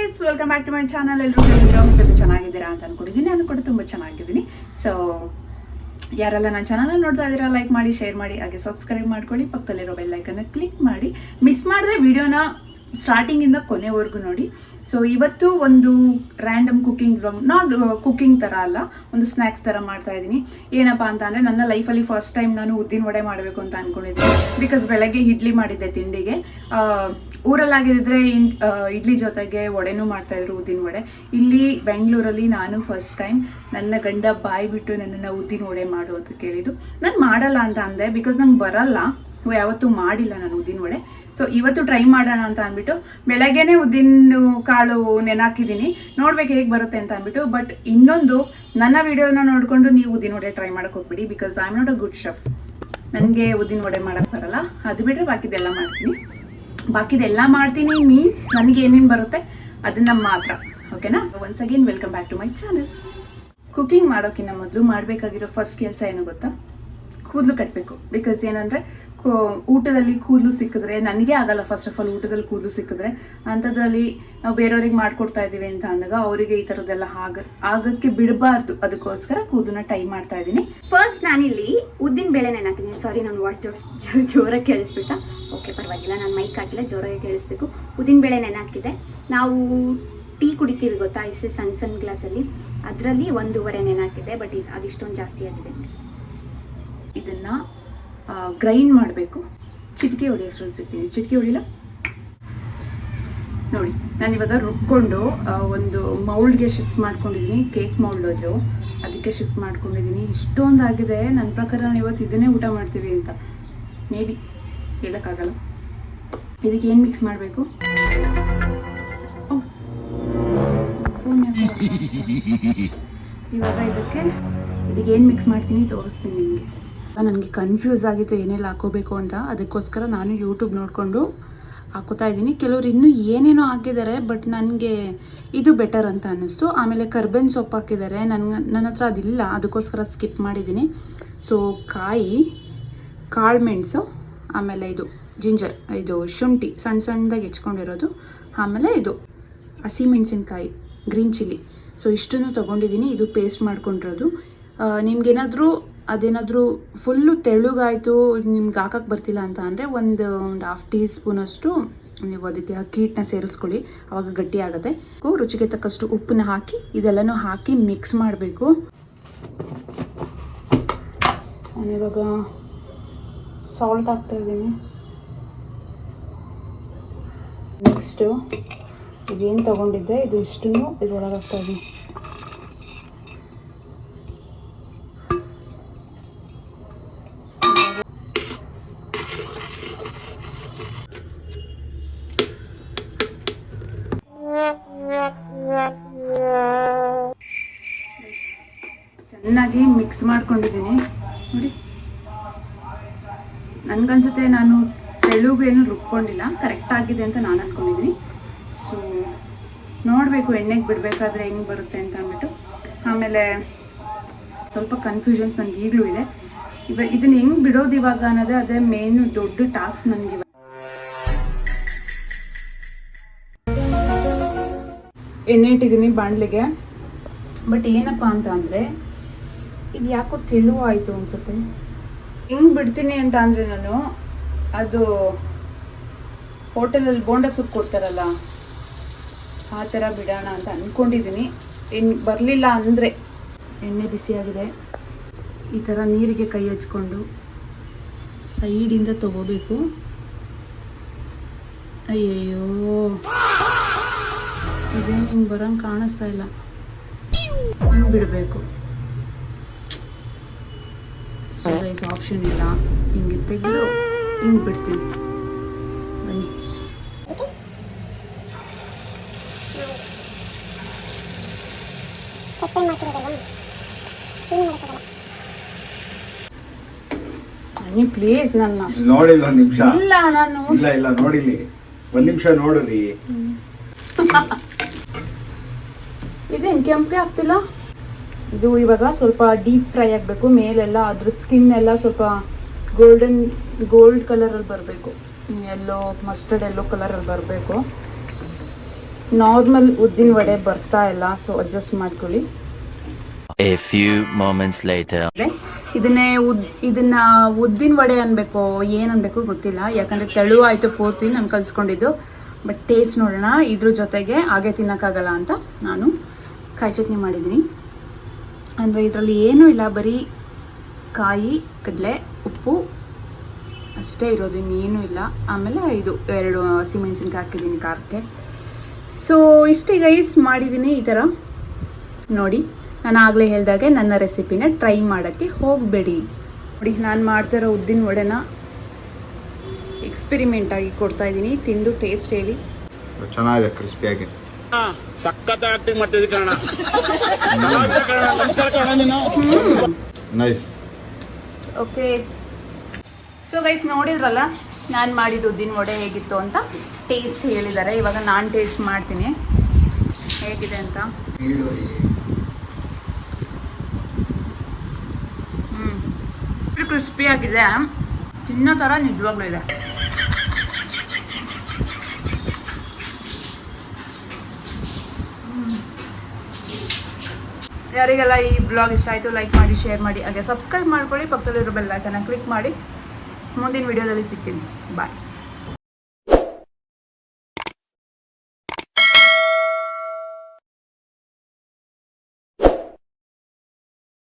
Guys, welcome back to my channel. ಎಲ್ಲರೂ ಚೆನ್ನಾಗಿದ್ದೀರಾ ಅಂತ ಅನ್ಕೊಂಡಿದ್ದೀನಿ. ನಾನು ಕೂಡ ತುಂಬ ಚೆನ್ನಾಗಿದ್ದೀನಿ. ಸೊ ಯಾರೆಲ್ಲ ನನ್ನ ಚಾನಲ್ ನೋಡ್ತಾ ಇದ್ದೀರಾ, ಲೈಕ್ ಮಾಡಿ, ಶೇರ್ ಮಾಡಿ, ಹಾಗೆ ಸಬ್ಸ್ಕ್ರೈಬ್ ಮಾಡ್ಕೊಳ್ಳಿ. ಪಕ್ಕದಲ್ಲಿರೋ ಬೆಲ್ ಐಕನ್ನ ಕ್ಲಿಕ್ ಮಾಡಿ. ಮಿಸ್ ಮಾಡದೆ ವಿಡಿಯೋನ ಸ್ಟಾರ್ಟಿಂಗಿಂದ ಕೊನೆವರೆಗೂ ನೋಡಿ. ಸೊ ಇವತ್ತು ಒಂದು random cooking vlog, not cooking ಥರ ಅಲ್ಲ, ಒಂದು ಸ್ನ್ಯಾಕ್ಸ್ ಥರ ಮಾಡ್ತಾ ಇದ್ದೀನಿ. ಏನಪ್ಪ ಅಂತ ಅಂದರೆ, ನನ್ನ ಲೈಫಲ್ಲಿ ಫಸ್ಟ್ ಟೈಮ್ ನಾನು ಉದ್ದಿನ ವಡೆ ಮಾಡಬೇಕು ಅಂತ ಅಂದ್ಕೊಂಡಿದ್ದೀನಿ. ಬಿಕಾಸ್ ಬೆಳಗ್ಗೆ ಇಡ್ಲಿ ಮಾಡಿದ್ದೆ ತಿಂಡಿಗೆ. ಊರಲ್ಲಾಗಿದ್ದರೆ ಇಡ್ಲಿ ಜೊತೆಗೆ ವಡೆನೂ ಮಾಡ್ತಾಯಿದ್ರು, ಉದ್ದಿನ ವಡೆ. ಇಲ್ಲಿ ಬೆಂಗಳೂರಲ್ಲಿ ನಾನು ಫಸ್ಟ್ ಟೈಮ್ ನನ್ನ ಗಂಡ ಬಾಯಿ ಬಿಟ್ಟು ನನ್ನನ್ನು ಉದ್ದಿನ ವಡೆ ಮಾಡು ಅಂತ ಕೇಳಿದ್ದು. ನಾನು ಮಾಡಲ್ಲ ಅಂತ ಅಂದೆ, ಬಿಕಾಸ್ ನಂಗೆ ಬರಲ್ಲ, ಯಾವತ್ತೂ ಮಾಡಿಲ್ಲ ನಾನು ಉದ್ದಿನ ವಡೆ. ಸೊ ಇವತ್ತು ಟ್ರೈ ಮಾಡೋಣ ಅಂತ ಅಂದ್ಬಿಟ್ಟು ಬೆಳಗ್ಗೆನೇ ಉದ್ದಿನ ಕಾಳು ನೆನಾಕಿದ್ದೀನಿ, ನೋಡ್ಬೇಕು ಹೇಗೆ ಬರುತ್ತೆ ಅಂತ ಅಂದ್ಬಿಟ್ಟು. ಬಟ್ ಇನ್ನೊಂದು, ನನ್ನ ವಿಡಿಯೋನ ನೋಡಿಕೊಂಡು ನೀವು ಉದ್ದಿನ ವಡೆ ಟ್ರೈ ಮಾಡೋಕೆ ಹೋಗ್ಬಿಡಿ, because I am not a good chef. ನನಗೆ ಉದ್ದಿನ ವಡೆ ಮಾಡೋಕ್ಕೆ ಬರಲ್ಲ. ಅದು ಬಿಟ್ಟರೆ ಬಾಕಿದೆಲ್ಲ ಮಾಡ್ತೀನಿ ಮೀನ್ಸ್ ನನಗೆ ಏನೇನು ಬರುತ್ತೆ ಅದನ್ನು ಮಾತ್ರ. ಓಕೆನಾ? Once again welcome back to my channel. Cooking ಮಾಡೋಕ್ಕಿಂತ ಮೊದಲು ಮಾಡಬೇಕಾಗಿರೋ ಫಸ್ಟ್ ಕೆಲಸ ಏನು ಗೊತ್ತಾ? ಕೂದಲು ಕಟ್ಟಬೇಕು. ಬಿಕಾಸ್ ಏನಂದರೆ, ಊಟದಲ್ಲಿ ಕೂದಲು ಸಿಕ್ಕಿದ್ರೆ ನನಗೆ ಆಗಲ್ಲ. ಫಸ್ಟ್ ಆಫ್ ಆಲ್ ಊಟದಲ್ಲಿ ಕೂದಲು ಸಿಕ್ಕಿದ್ರೆ, ಅಂಥದ್ರಲ್ಲಿ ನಾವು ಬೇರೆಯವ್ರಿಗೆ ಮಾಡ್ಕೊಡ್ತಾ ಇದ್ದೀವಿ ಅಂತ ಅಂದಾಗ ಅವರಿಗೆ ಈ ಥರದ್ದೆಲ್ಲ ಆಗಕ್ಕೆ ಬಿಡಬಾರ್ದು. ಅದಕ್ಕೋಸ್ಕರ ಕೂದಲನ್ನ ಟೈ ಮಾಡ್ತಾ ಇದ್ದೀನಿ. ಫಸ್ಟ್ ನಾನಿಲ್ಲಿ ಉದ್ದಿನ ಬೇಳೆ ನೆನಾಕಿದ್ದೀನಿ. ಸಾರಿ, ನಾನು ವಾಯ್ಸ್ ಜೋರಾಗಿ ಕೇಳಿಸ್ಬಿಟ್ಟ. ಓಕೆ, ಪರವಾಗಿಲ್ಲ, ನಾನು ಮೈಕ್ ಹಾಕಿಲ್ಲ, ಜೋರಾಗಿ ಕೇಳಿಸ್ಬೇಕು. ಉದ್ದಿನ ಬೇಳೆ ನೆನಾಕಿದೆ. ನಾವು ಟೀ ಕುಡಿತೀವಿ ಗೊತ್ತಾ, ಇಷ್ಟು ಸಣ್ಣ ಸಣ್ಣ ಗ್ಲಾಸಲ್ಲಿ, ಅದರಲ್ಲಿ 1.5 ನೆನಾಕಿದೆ. ಬಟ್ ಅದಿಷ್ಟೊಂದು ಜಾಸ್ತಿ ಆಗಿದೆ. ಇದನ್ನು ಗ್ರೈಂಡ್ ಮಾಡಬೇಕು. ಚಿಟಿಕೆ ಹೊಡಿಯೋಷ್ಟು ಸಿಗ್ತೀನಿ. ಚಿಟಿಕೆ ಹೊಡಿಲ್ಲ ನೋಡಿ. ನಾನಿವಾಗ ರುಬ್ಕೊಂಡು ಒಂದು ಮೌಲ್ಡ್ಗೆ ಶಿಫ್ಟ್ ಮಾಡ್ಕೊಂಡಿದ್ದೀನಿ. ಕೇಕ್ ಮೌಲ್ಡ್ ಅದು, ಅದಕ್ಕೆ ಶಿಫ್ಟ್ ಮಾಡ್ಕೊಂಡಿದ್ದೀನಿ. ಇಷ್ಟೊಂದು ಆಗಿದೆ. ನನ್ನ ಪ್ರಕಾರ ನಾನು ಇವತ್ತು ಇದನ್ನೇ ಊಟ ಮಾಡ್ತೀವಿ ಅಂತ ಮೇ ಬಿ ಹೇಳೋಕ್ಕಾಗಲ್ಲ. ಇದಕ್ಕೆ ಏನು ಮಿಕ್ಸ್ ಮಾಡಬೇಕು? ಫೋನ್ ಇವಾಗ ಇದಕ್ಕೆ ಏನು ಮಿಕ್ಸ್ ಮಾಡ್ತೀನಿ ತೋರಿಸ್ತೀನಿ ನಿಮಗೆ. ನನಗೆ ಕನ್ಫ್ಯೂಸ್ ಆಗಿತ್ತು ಏನೆಲ್ಲ ಹಾಕೋಬೇಕು ಅಂತ. ಅದಕ್ಕೋಸ್ಕರ ನಾನು ಯೂಟ್ಯೂಬ್ ನೋಡಿಕೊಂಡು ಹಾಕೋತಾ ಇದ್ದೀನಿ. ಕೆಲವರು ಇನ್ನೂ ಏನೇನೋ ಹಾಕಿದ್ದಾರೆ, ಬಟ್ ನನಗೆ ಇದು ಬೆಟರ್ ಅಂತ ಅನ್ನಿಸ್ತು. ಆಮೇಲೆ ಕರ್ಬೇವಿನ ಸೊಪ್ಪು ಹಾಕಿದ್ದಾರೆ. ನನ್ನ ಹತ್ರ ಅದಿಲ್ಲ, ಅದಕ್ಕೋಸ್ಕರ ಸ್ಕಿಪ್ ಮಾಡಿದ್ದೀನಿ. ಸೊ ಕಾಳು ಮೆಣಸು, ಆಮೇಲೆ ಇದು ಜಿಂಜರ್, ಇದು ಶುಂಠಿ ಸಣ್ಣ ಸಣ್ಣದಾಗಿ ಹೆಚ್ಕೊಂಡಿರೋದು, ಆಮೇಲೆ ಇದು ಹಸಿಮೆಣಸಿನ್ಕಾಯಿ, ಗ್ರೀನ್ ಚಿಲ್ಲಿ. ಸೊ ಇಷ್ಟನ್ನು ತೊಗೊಂಡಿದ್ದೀನಿ. ಇದು ಪೇಸ್ಟ್ ಮಾಡ್ಕೊಂಡಿರೋದು. ನಿಮ್ಗೇನಾದರೂ ಅದೇನಾದರೂ ಫುಲ್ಲು ತೆಳುಗಾಯಿತು, ನಿಮ್ಗೆ ಹಾಕಕ್ಕೆ ಬರ್ತಿಲ್ಲ ಅಂತ ಅಂದರೆ ಒಂದು 1/2 ಟೀ ಸ್ಪೂನಷ್ಟು ನೀವು ಅದಕ್ಕೆ ಅಕ್ಕಿ ಹಿಟ್ಟನ್ನ ಸೇರಿಸ್ಕೊಳ್ಳಿ, ಆವಾಗ ಗಟ್ಟಿ ಆಗುತ್ತೆ. ರುಚಿಗೆ ತಕ್ಕಷ್ಟು ಉಪ್ಪನ್ನ ಹಾಕಿ ಇದೆಲ್ಲನೂ ಹಾಕಿ ಮಿಕ್ಸ್ ಮಾಡಬೇಕು. ನಾನಿವಾಗ ಸಾಲ್ಟ್ ಹಾಕ್ತಾಯಿದ್ದೀನಿ. ನೆಕ್ಸ್ಟು ಇದೇನು ತೊಗೊಂಡಿದ್ದೆ ಇದು ಇಷ್ಟನ್ನು ಇದ್ರೊಳಗೆ ಹಾಕ್ತಾಯಿದ್ದೀನಿ. ಚೆನ್ನಾಗಿ ಮಿಕ್ಸ್ ಮಾಡ್ಕೊಂಡಿದ್ದೀನಿ ನೋಡಿ. ನನಗನ್ಸುತ್ತೆ ನಾನು ತೆಳುಗೇನು ರುಬ್ಕೊಂಡಿಲ್ಲ, ಕರೆಕ್ಟ್ ಆಗಿದೆ ಅಂತ ನಾನು ಅಂದ್ಕೊಂಡಿದ್ದೀನಿ. ಸೊ ನೋಡಬೇಕು ಎಣ್ಣೆಗೆ ಬಿಡಬೇಕಾದ್ರೆ ಹೆಂಗೆ ಬರುತ್ತೆ ಅಂತ ಅಂದ್ಬಿಟ್ಟು. ಆಮೇಲೆ ಸ್ವಲ್ಪ ಕನ್ಫ್ಯೂಷನ್ಸ್ ನನಗೆ ಈಗಲೂ ಇದೆ. ಇದನ್ನು ಹೆಂಗೆ ಬಿಡೋದು ಇವಾಗ ಅನ್ನೋದೇ ಅದೇ ಮೇನು ದೊಡ್ಡ ಟಾಸ್ಕ್ ನನಗೆ. ಎಣ್ಣೆ ಇಟ್ಟಿದ್ದೀನಿ ಬಾಣಲಿಗೆ. ಬಟ್ ಏನಪ್ಪ ಅಂತ ಅಂದರೆ, ಇದು ಯಾಕೋ ತೆಳುವು ಆಯಿತು ಅನಿಸುತ್ತೆ. ಹೆಂಗೆ ಬಿಡ್ತೀನಿ ಅಂತ ಅಂದರೆ, ನಾನು ಅದು ಹೋಟೆಲಲ್ಲಿ ಬೋಂಡ ಸೂಪ್ ಕೊಡ್ತಾರಲ್ಲ ಆ ಥರ ಬಿಡೋಣ ಅಂತ ಅಂದ್ಕೊಂಡಿದ್ದೀನಿ. ಬರಲಿಲ್ಲ ಅಂದರೆ, ಎಣ್ಣೆ ಬಿಸಿಯಾಗಿದೆ, ಈ ಥರ ನೀರಿಗೆ ಕೈ ಹಚ್ಕೊಂಡು ಸೈಡಿಂದ ತಗೋಬೇಕು. ಅಯ್ಯಯ್ಯೋ, ಇದೇನು ಹಿಂಗೆ ಬರೋಂಗೆ ಕಾಣಿಸ್ತಾ ಇಲ್ಲ. ಹಿಂಗೆ ಬಿಡಬೇಕು. ಸೊ ಗೈಸ್, ಆಪ್ಷನ್ ಇಲ್ಲ, ಹಿಂಗೆ ತೆಗೆದು ಹಿಂಗೆ ಬಿಡ್ತೀನಿ. ಬನ್ನಿ. ಪ್ಲೀಸ್ ನನ್ನ ನೋಡಿಲ್ಲ ಒಂದು ನಿಮಿಷ. ಇಲ್ಲ ನಾನು ಇಲ್ಲ ನೋಡಿಲಿ, ಒಂದು ನಿಮಿಷ ನೋಡ್ರಿ. ಇದೇನು ಕೆಂಪೆ ಆಗ್ತಿಲ್ಲ. ಇದು ಇವಾಗ ಸ್ವಲ್ಪ ಡೀಪ್ ಫ್ರೈ ಆಗಬೇಕು. ಮೇಲೆಲ್ಲ ಅದ್ರ ಸ್ಕಿನ್ ಎಲ್ಲ ಸ್ವಲ್ಪ ಗೋಲ್ಡ್ ಕಲರಲ್ಲಿ ಬರಬೇಕು. ಎಲ್ಲೋ ಮಸ್ಟರ್ಡ್ ಎಲ್ಲೋ ಕಲರಲ್ಲಿ ಬರಬೇಕು. ನಾರ್ಮಲ್ ಉದ್ದಿನ ವಡೆ ಬರ್ತಾ ಇಲ್ಲ, ಸೊ ಅಡ್ಜಸ್ಟ್ ಮಾಡ್ಕೊಳ್ಳಿ. A few moments later. ಇದನ್ನ ಉದ್ದಿನ ವಡೆ ಅನ್ಬೇಕು ಏನು ಅನ್ಬೇಕು ಗೊತ್ತಿಲ್ಲ, ಯಾಕಂದರೆ ತೆಳು ಆಯಿತು ಪೂರ್ತಿ ನಾನು ಕಲಿಸ್ಕೊಂಡಿದ್ದು. ಬಟ್ ಟೇಸ್ಟ್ ನೋಡೋಣ. ಇದ್ರ ಜೊತೆಗೆ ಹಾಗೆ ತಿನ್ನೋಕ್ಕಾಗಲ್ಲ ಅಂತ ನಾನು ಕಾಯಿ ಚಟ್ನಿ ಮಾಡಿದ್ದೀನಿ. ಅಂದರೆ ಇದರಲ್ಲಿ ಏನೂ ಇಲ್ಲ, ಬರೀ ಕಾಯಿ, ಕಡಲೆ, ಉಪ್ಪು ಅಷ್ಟೇ ಇರೋದು, ಇನ್ನೇನೂ ಇಲ್ಲ. ಆಮೇಲೆ ಇದು 2 ಹಸಿಮೆಣಸಿನ್ಕಾಯಿ ಹಾಕಿದ್ದೀನಿ ಖಾರಕ್ಕೆ. ಸೊ ಇಷ್ಟೇ ಗೈಸ್, ಮಾಡಿದ್ದೀನಿ ಈ ಥರ. ನೋಡಿ, ನಾನು ಆಗಲೇ ಹೇಳಿದಾಗೆ ನನ್ನ ರೆಸಿಪಿನ ಟ್ರೈ ಮಾಡೋಕ್ಕೆ ಹೋಗಬೇಡಿ. ನೋಡಿ, ನಾನು ಮಾಡ್ತಿರೋ ಉದ್ದಿನ ವಡೆನ ಎಕ್ಸ್ಪೆರಿಮೆಂಟ್ ಆಗಿ ಕೊಡ್ತಾ ಇದ್ದೀನಿ. ತಿಂದು ಟೇಸ್ಟ್ ಹೇಳಿ. ಚೆನ್ನಾಗಿದೆ, ಕ್ರಿಸ್ಪಿಯಾಗಿ. ಸಖತ್ ಆಕ್ಟಿಂಗ್ ಮಾಡ್ತಿದ್ದೆ ಕಣ. ನೈಸ್. ಓಕೆ, ಸೊ ಗೈಸ್ ನೋಡಿದ್ರಲ್ಲ ನಾನು ಮಾಡಿದ್ದು ಉದ್ದಿನ ವಡೆ ಹೇಗಿತ್ತು ಅಂತ. ಟೇಸ್ಟ್ ಹೇಳಿದ್ದಾರೆ. ಇವಾಗ ನಾನು ಟೇಸ್ಟ್ ಮಾಡ್ತೀನಿ ಹೇಗಿದೆ ಅಂತ. ಕ್ರಿಸ್ಪಿ ಆಗಿದೆ, ತಿನ್ನೋ ಥರ ನಿಜವಾಗ್ಲೂ ಇದೆ. ಯಾರಿಗೆಲ್ಲ ಈ ಬ್ಲಾಗ್ ಇಷ್ಟ ಆಯಿತು ಲೈಕ್ ಮಾಡಿ, ಶೇರ್ ಮಾಡಿ, ಹಾಗೆ ಸಬ್ಸ್ಕ್ರೈಬ್ ಮಾಡ್ಕೊಳ್ಳಿ. ಪಕ್ಕದಲ್ಲಿರೋ ಬೆಲ್ ಐಕನ್ನ ಕ್ಲಿಕ್ ಮಾಡಿ. ಮುಂದಿನ ವಿಡಿಯೋದಲ್ಲಿ ಸಿಗ್ತೀನಿ. ಬಾಯ್.